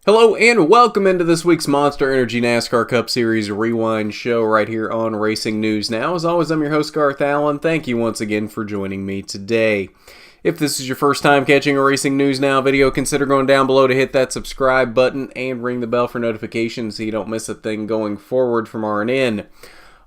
Hello and welcome into this week's Monster Energy NASCAR Cup Series Rewind show right here on Racing News Now. As always, I'm your host, Garth Allen. Thank you once again for joining me today. If this is your first time catching a Racing News Now video, consider going down below to hit that subscribe button and ring the bell for notifications so you don't miss a thing going forward from RNN.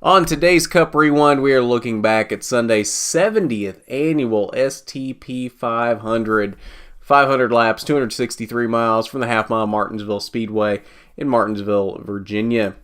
On today's Cup Rewind, we are looking back at Sunday's 70th annual STP 500. 500 laps, 263 miles from the half-mile Martinsville Speedway in Martinsville, Virginia.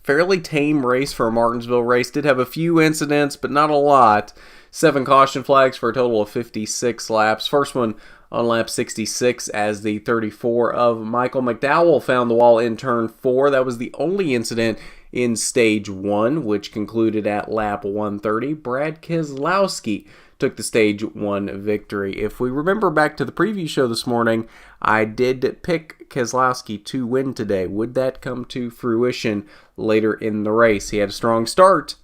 Fairly tame race for a Martinsville race. Did have a few incidents, but not a lot. 7 caution flags for a total of 56 laps. First one on lap 66 as the 34 of Michael McDowell found the wall in turn 4. That was the only incident in stage 1, which concluded at lap 130. Brad Keselowski took the stage 1 victory. If we remember back to the preview show this morning, I did pick Keselowski to win today. Would that come to fruition later in the race? He had a strong start.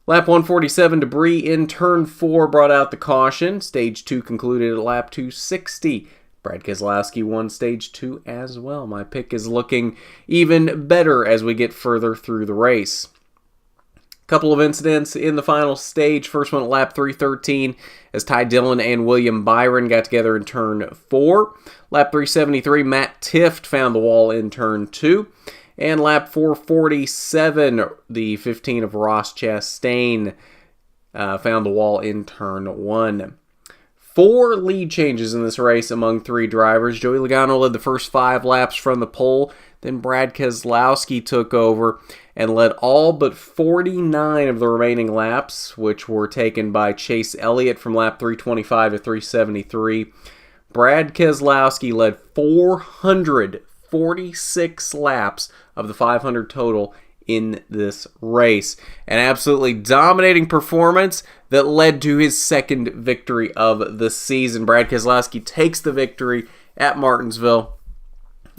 Lap 147, debris in turn 4 brought out the caution. Stage 2 concluded at lap 260. Brad Keselowski won stage 2 as well. My pick is looking even better as we get further through the race. Couple of incidents in the final stage. First one at lap 313 as Ty Dillon and William Byron got together in turn 4. Lap 373, Matt Tifft found the wall in turn 2. And lap 447, the 15 of Ross Chastain found the wall in turn 1. 4 lead changes in this race among 3 drivers. Joey Logano led the first 5 laps from the pole. Then Brad Keselowski took over and led all but 49 of the remaining laps, which were taken by Chase Elliott from lap 325 to 373. Brad Keselowski led 446 laps of the 500 total in this race. An absolutely dominating performance that led to his second victory of the season. Brad Keselowski takes the victory at Martinsville.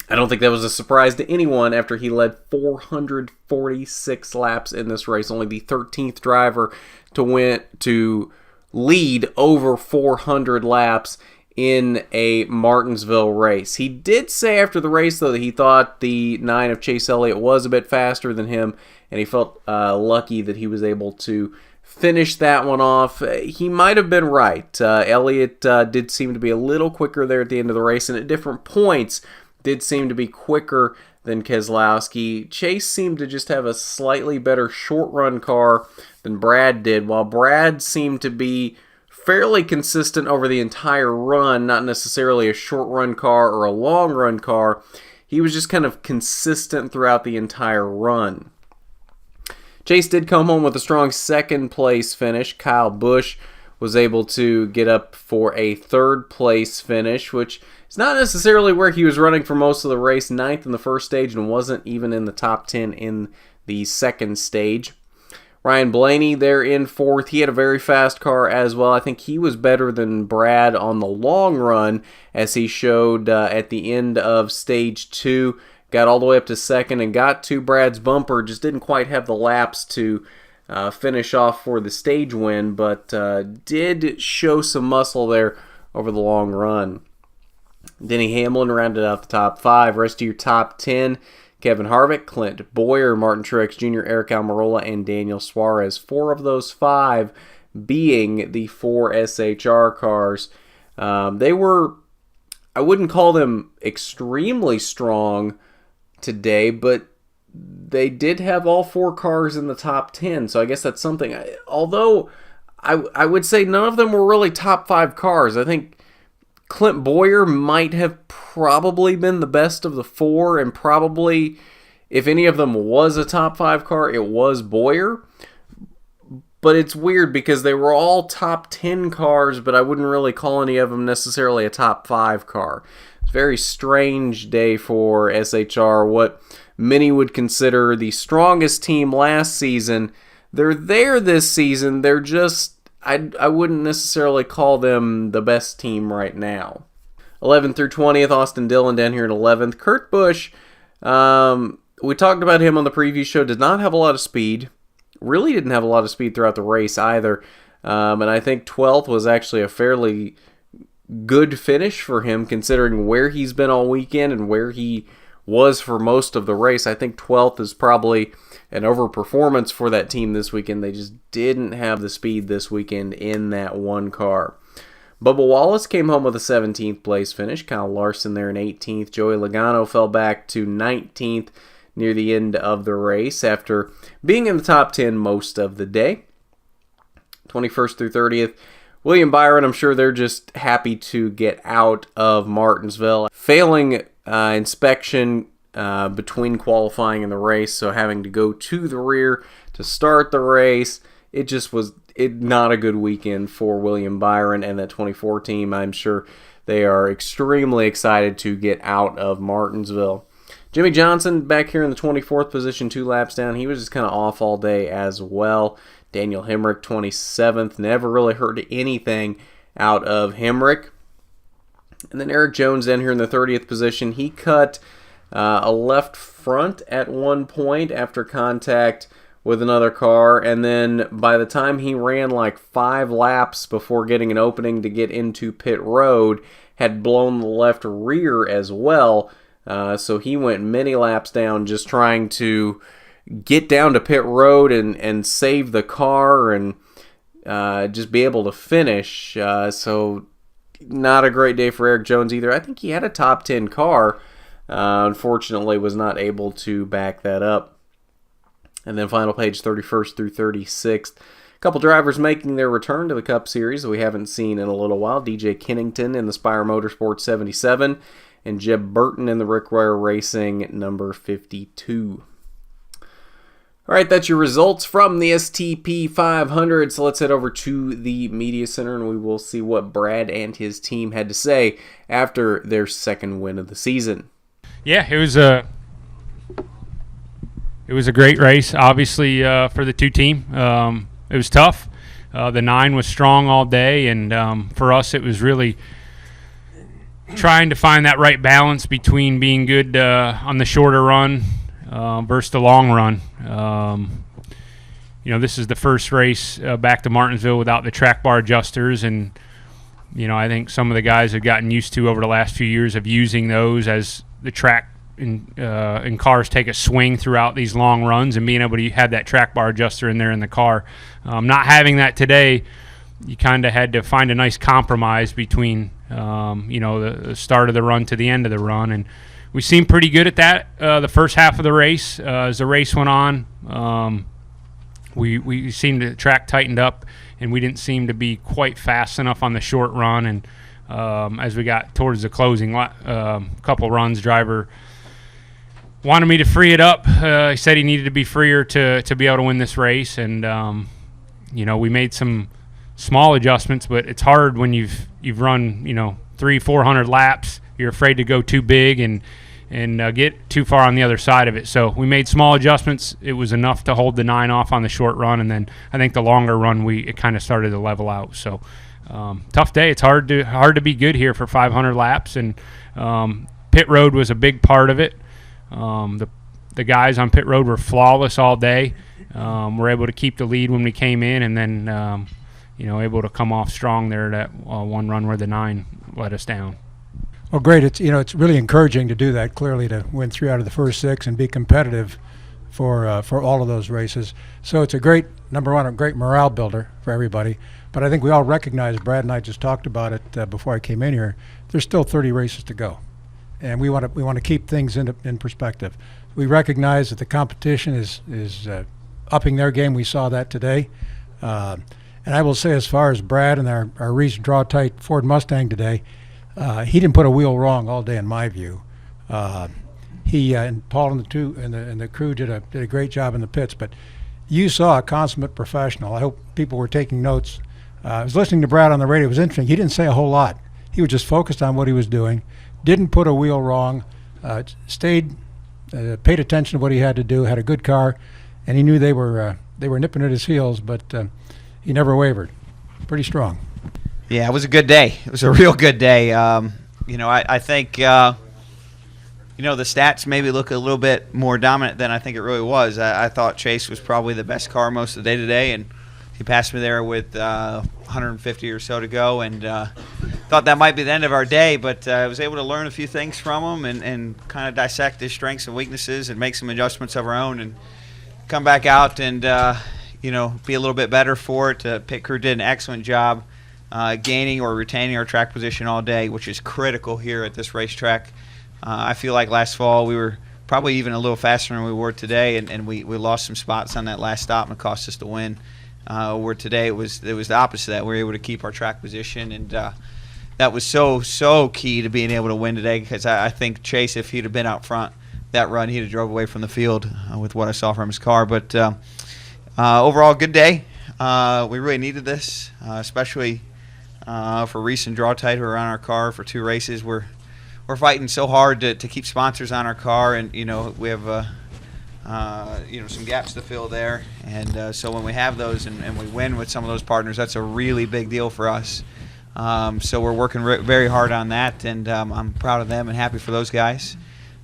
I don't think that was a surprise to anyone after he led 446 laps in this race. Only the 13th driver to lead over 400 laps in a Martinsville race. He did say after the race, though, that he thought the 9 of Chase Elliott was a bit faster than him, and he felt lucky that he was able to finish that one off. He might have been right. Elliott did seem to be a little quicker there at the end of the race, and at different points did seem to be quicker than Keselowski. Chase seemed to just have a slightly better short-run car than Brad did, while Brad seemed to be fairly consistent over the entire run, not necessarily a short-run car or a long-run car. He was just kind of consistent throughout the entire run. Chase did come home with a strong second-place finish. Kyle Busch was able to get up for a third-place finish, which is not necessarily where he was running for most of the race. 9th in the first stage and wasn't even in the top 10 in the second stage. Ryan Blaney there in 4th. He had a very fast car as well. I think he was better than Brad on the long run, as he showed at the end of stage 2. Got all the way up to 2nd and got to Brad's bumper. Just didn't quite have the laps to finish off for the stage win, but did show some muscle there over the long run. Denny Hamlin rounded out the top 5. Rest of your top 10, Kevin Harvick, Clint Bowyer, Martin Truex Jr., Eric Almirola, and Daniel Suarez. 4 of those 5 being the 4 SHR cars. They were, I wouldn't call them extremely strong today, but they did have all 4 cars in the top 10, so I guess that's something. Although I would say none of them were really top 5 cars. I think Clint Bowyer might have probably been the best of the 4, and probably, if any of them was a top 5 car, it was Bowyer. But it's weird because they were all top 10 cars, but I wouldn't really call any of them necessarily a top 5 car. It's a very strange day for SHR, what many would consider the strongest team last season. They're there this season, they're just, I wouldn't necessarily call them the best team right now. 11th through 20th, Austin Dillon down here at 11th. Kurt Busch, we talked about him on the preview show, did not have a lot of speed. Really didn't have a lot of speed throughout the race either. And I think 12th was actually a fairly good finish for him considering where he's been all weekend and where he was for most of the race. I think 12th is probably an overperformance for that team this weekend. They just didn't have the speed this weekend in that one car. Bubba Wallace came home with a 17th place finish. Kyle Larson there in 18th. Joey Logano fell back to 19th near the end of the race after being in the top 10 most of the day. 21st through 30th. William Byron, I'm sure they're just happy to get out of Martinsville. Failing inspection between qualifying and the race, so having to go to the rear to start the race. It just was not a good weekend for William Byron and that 24 team. I'm sure they are extremely excited to get out of Martinsville. Jimmy Johnson back here in the 24th position, 2 laps down. He was just kind of off all day as well. Daniel Hemrick, 27th. Never really heard anything out of Hemrick. And then Eric Jones in here in the 30th position. He cut a left front at one point after contact with another car. And then by the time he ran like 5 laps before getting an opening to get into pit road, had blown the left rear as well. So he went many laps down just trying to get down to pit road and save the car and just be able to finish. So not a great day for Eric Jones either. I think he had a top 10 car. Unfortunately, was not able to back that up. And then final page 31st through 36th. A couple drivers making their return to the Cup Series that we haven't seen in a little while. DJ Kennington in the Spire Motorsports 77 and Jeb Burton in the Rick Ware Racing number 52. All right, that's your results from the STP 500. So let's head over to the Media Center and we will see what Brad and his team had to say after their second win of the season. Yeah, it was a great race, obviously, for the 2 team. It was tough. The 9 was strong all day, and for us it was really trying to find that right balance between being good on the shorter run versus the long run. This is the first race back to Martinsville without the track bar adjusters, and I think some of the guys have gotten used to over the last few years of using those as the track and cars take a swing throughout these long runs, and being able to have that track bar adjuster in there in the car. Not having that today, you kind of had to find a nice compromise between the start of the run to the end of the run, and we seemed pretty good at that the first half of the race. As the race went on, we seemed the track tightened up, and we didn't seem to be quite fast enough on the short run. And as we got towards the closing couple runs, driver wanted me to free it up. He said he needed to be freer to be able to win this race, and we made some small adjustments, but it's hard when you've run 300-400 laps. You're afraid to go too big and get too far on the other side of it. So we made small adjustments. It was enough to hold the 9 off on the short run, and then I think the longer run it kind of started to level out. So tough day. It's hard to be good here for 500 laps, and pit road was a big part of it. The guys on pit road were flawless all day. Were able to keep the lead when we came in, and then able to come off strong there that one run where the 9 let us down. Well, great. It's really encouraging to do that. Clearly, to win 3 out of the first 6 and be competitive for all of those races. So it's a great morale builder for everybody. But I think we all recognize, Brad and I just talked about it before I came in here. There's still 30 races to go, and we want to keep things in perspective. We recognize that the competition is upping their game. We saw that today. And I will say, as far as Brad and our recent draw tight Ford Mustang today, he didn't put a wheel wrong all day, in my view. He and Paul and the crew did a great job in the pits. But you saw a consummate professional. I hope people were taking notes. I was listening to Brad on the radio. It was interesting. He didn't say a whole lot. He was just focused on what he was doing. Didn't put a wheel wrong. Paid attention to what he had to do. Had a good car, and he knew they were nipping at his heels. But he never wavered. Pretty strong. Yeah, it was a good day. It was a real good day. I think, the stats maybe look a little bit more dominant than I think it really was. I thought Chase was probably the best car most of the day today, and he passed me there with 150 or so to go. And the thought that might be the end of our day, but I was able to learn a few things from him and kind of dissect his strengths and weaknesses and make some adjustments of our own and come back out and, be a little bit better for it. Pit crew did an excellent job gaining or retaining our track position all day, which is critical here at this racetrack. I feel like last fall we were probably even a little faster than we were today, and we lost some spots on that last stop and it cost us the win. Where today it was the opposite of that. We were able to keep our track position, and that was so key to being able to win today, because I think Chase, if he'd have been out front that run, he'd have drove away from the field with what I saw from his car. But overall, good day. We really needed this, especially for Reese and Draw Tight, who are on our car for 2 races. We're fighting so hard to keep sponsors on our car, and we have some gaps to fill there, and so when we have those and we win with some of those partners, that's a really big deal for us. So we're working very hard on that, and I'm proud of them and happy for those guys.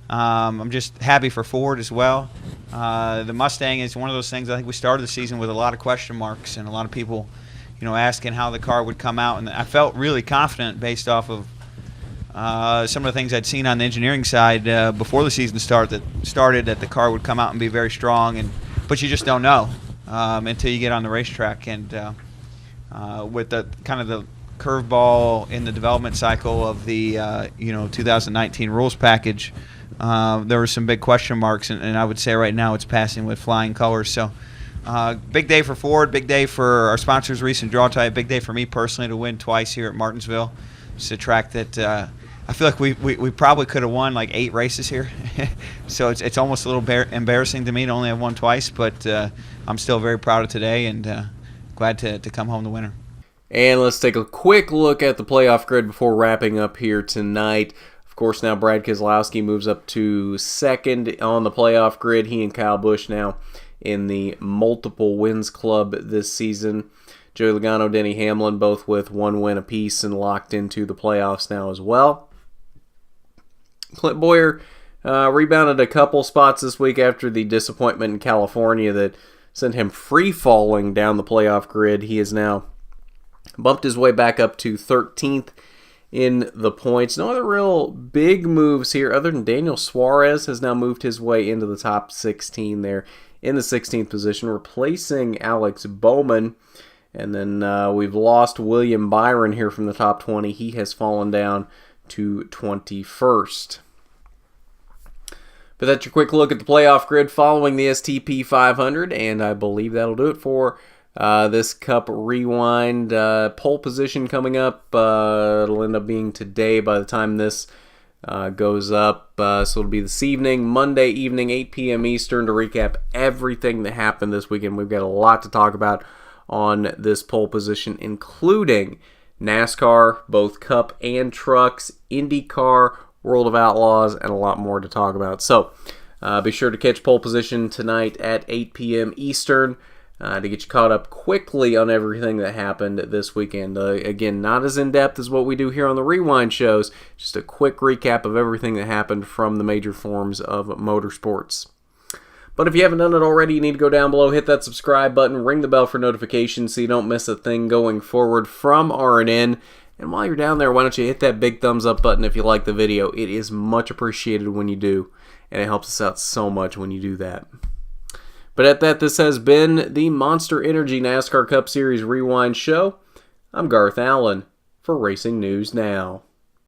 I'm just happy for Ford as well. The Mustang is one of those things. I think we started the season with a lot of question marks and a lot of people, asking how the car would come out, and I felt really confident based off of some of the things I'd seen on the engineering side before the season started that the car would come out and be very strong, but you just don't know until you get on the racetrack. And with the kind of the curveball in the development cycle of the 2019 rules package, there were some big question marks, and I would say right now it's passing with flying colors. So big day for Ford, big day for our sponsors, Reese and Draw Tight, big day for me personally to win twice here at Martinsville. It's a track that I feel like we probably could have won like 8 races here. So it's almost a little embarrassing to me to only have won twice, but I'm still very proud of today and glad to come home the winner. And let's take a quick look at the playoff grid before wrapping up here tonight. Of course, now Brad Keselowski moves up to 2nd on the playoff grid. He and Kyle Busch now in the multiple wins club this season. Joey Logano, Denny Hamlin, both with 1 win apiece and locked into the playoffs now as well. Clint Boyer rebounded a couple spots this week after the disappointment in California that sent him free-falling down the playoff grid. He is now bumped his way back up to 13th in the points. No other real big moves here other than Daniel Suarez has now moved his way into the top 16 there in the 16th position, replacing Alex Bowman. And then we've lost William Byron here from the top 20. He has fallen down to 21st. But that's your quick look at the playoff grid following the STP 500, and I believe that'll do it for this Cup Rewind. Pole position coming up. It'll end up being today by the time this goes up. So it'll be this evening, Monday evening, 8 p.m. Eastern, to recap everything that happened this weekend. We've got a lot to talk about on this pole position, including NASCAR, both Cup and Trucks, IndyCar, World of Outlaws, and a lot more to talk about. So be sure to catch pole position tonight at 8 p.m. Eastern to get you caught up quickly on everything that happened this weekend. Again, not as in-depth as what we do here on the Rewind shows, just a quick recap of everything that happened from the major forms of motorsports. But if you haven't done it already, you need to go down below, hit that subscribe button, ring the bell for notifications so you don't miss a thing going forward from R&N. And while you're down there, why don't you hit that big thumbs up button if you like the video. It is much appreciated when you do, and it helps us out so much when you do that. But at that, this has been the Monster Energy NASCAR Cup Series Rewind Show. I'm Garth Allen for Racing News Now.